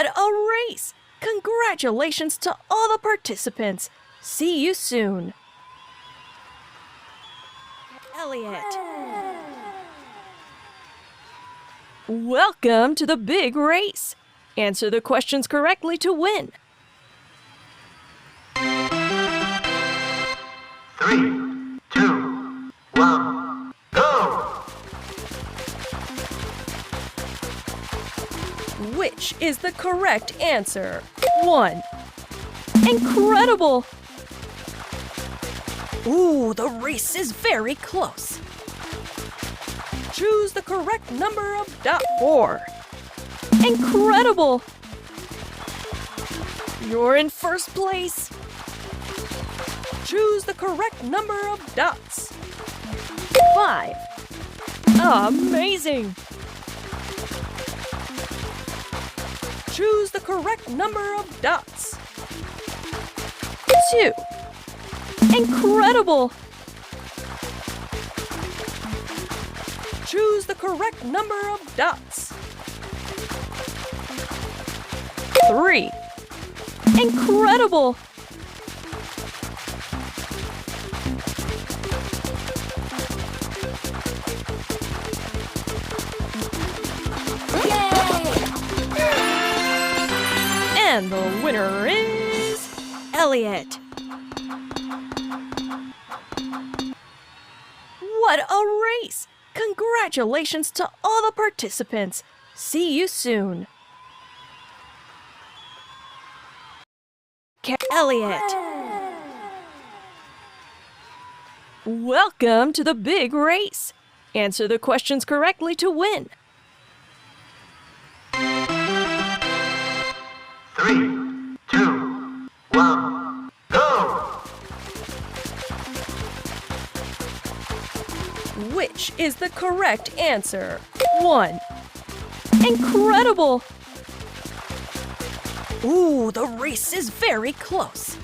What a race! Congratulations to all the participants. See you soon. Elliot. Welcome to the big race. Answer the questions correctly to win. 3, 2, 1, go! Which is the correct answer? 1. Incredible! Ooh, the race is very close. Choose the correct number of dots. 4. Incredible! You're in first place. Choose the correct number of dots. 5. Amazing! Choose the correct number of dots. 2. Incredible! Choose the correct number of dots. 3. Incredible! And the winner is Elliot. What a race! Congratulations to all the participants. See you soon. Elliot. Welcome to the big race. Answer the questions correctly to win. 3, 2, 1, go! Which is the correct answer? 1. Incredible! Ooh, the race is very close.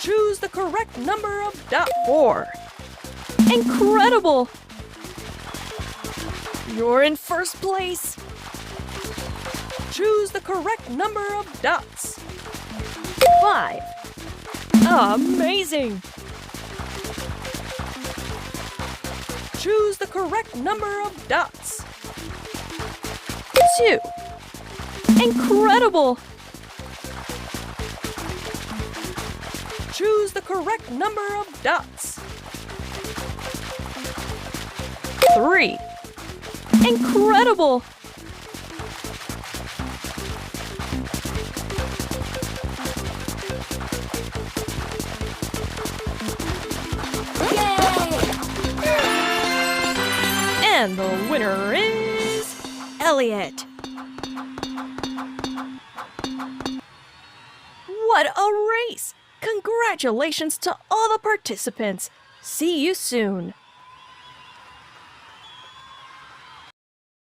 Choose the correct number of dots. 4. Incredible! You're in first place. Choose the correct number of dots. 5. Amazing! Choose the correct number of dots. 2. Incredible! Choose the correct number of dots. 3. Incredible! And the winner is Elliot. What a race! Congratulations to all the participants. See you soon.